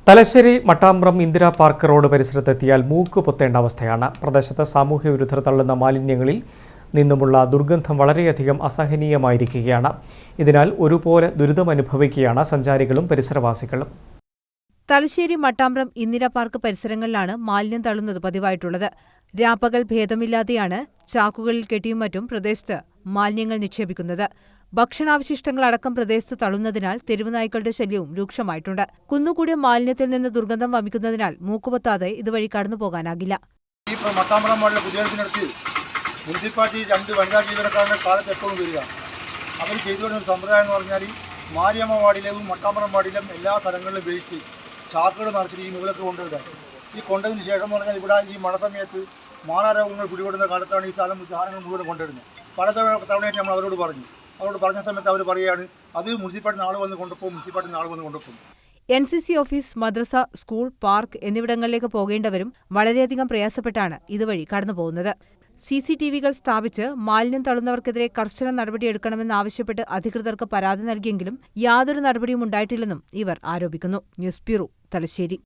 Thalassery Mattambram Indira park road പരിസരത്തെത്തിയാൽ മൂക്ക് പൊത്തേണ്ട അവസ്ഥയാണ്. പ്രദേശത്ത് സാമൂഹ്യ വിരുദ്ധർ തള്ളുന്ന മാലിന്യങ്ങളിൽ നിന്നുമുള്ള ദുർഗന്ധം വളരെയധികം അസഹനീയമായിരിക്കുകയാണ്. ഇതിനാൽ ഒരുപോലെ ദുരിതമനുഭവിക്കുകയാണ് സഞ്ചാരികളും പരിസരവാസികളും. തലശ്ശേരി മട്ടാമ്പ്രം ഇന്ദിരാ പാർക്ക് പരിസരങ്ങളിലാണ് മാലിന്യം തള്ളുന്നത് പതിവായിട്ടുള്ളത്. രാപ്പകൽ ഭേദമില്ലാതെയാണ് ചാക്കുകളിൽ കെട്ടിയും മറ്റും പ്രദേശത്ത് മാലിന്യങ്ങൾ നിക്ഷേപിക്കുന്നത്. ഭക്ഷണാവശിഷ്ടങ്ങളടക്കം പ്രദേശത്ത് തള്ളുന്നതിനാൽ തെരുവുനായ്ക്കളുടെ ശല്യവും രൂക്ഷമായിട്ടുണ്ട്. കുന്നുകൂടിയ മാലിന്യത്തിൽ നിന്ന് ദുർഗന്ധം വമിക്കുന്നതിനാൽ മൂക്കുപൊത്താതെ ഇതുവഴി കടന്നുപോകാനാകില്ല. ഈ മട്ടാമ്പ്രം വാർഡിലെ പുതിയടത്തിനടുത്ത് മുനിസിപ്പാലിറ്റി 2 വനിതാ ജീവനക്കാരുടെ കാലത്ത് എപ്പോഴും വരിക. അവർ ചെയ്തുകൊണ്ട ഒരു സമ്പ്രദായം എന്ന് പറഞ്ഞാൽ മാരിയമ്മ വാർഡിലേതും മട്ടാമ്പ്രം വാർഡിലും എല്ലാ സ്ഥലങ്ങളിലും വേസ്റ്റ് ചാക്കുകൾ നിറച്ചിട്ട് ഈ മൂലക്ക് കൊണ്ടുവിടുക. ഈ കൊണ്ടതിന് ശേഷം എന്ന് പറഞ്ഞാൽ ഇവിടെ ഈ മഴ സമയത്ത് മാറാരോഗങ്ങൾ പിടിപെടുന്ന കാലത്താണ് ഈ സാധനങ്ങൾ മുഴുവൻ കൊണ്ടുവരുന്നത്. പല തവണയായിട്ട് നമ്മൾ അവരോട് പറഞ്ഞ സമയത്ത് അവർ പറയുകയാണ് അത് മുനിസിപ്പാലിറ്റി നാളെ വന്ന് കൊണ്ടുപോകും, മുനിസിപ്പാലിറ്റി നാളെ വന്ന് കൊണ്ടുപോകും. NCC ഓഫീസ്, മദ്രസ, സ്കൂൾ, പാർക്ക് എന്നിവിടങ്ങളിലേക്ക് പോകേണ്ടവരും വളരെയധികം പ്രയാസപ്പെട്ടാണ് ഇതുവഴി കടന്നുപോകുന്നത്. CCTVകൾ സ്ഥാപിച്ച് മാലിന്യം തള്ളുന്നവർക്കെതിരെ കർശന നടപടിയെടുക്കണമെന്നാവശ്യപ്പെട്ട് അധികൃതർക്ക് പരാതി നൽകിയെങ്കിലും യാതൊരു നടപടിയും ഉണ്ടായിട്ടില്ലെന്നും ഇവർ ആരോപിക്കുന്നു. News bureau, Thalassery.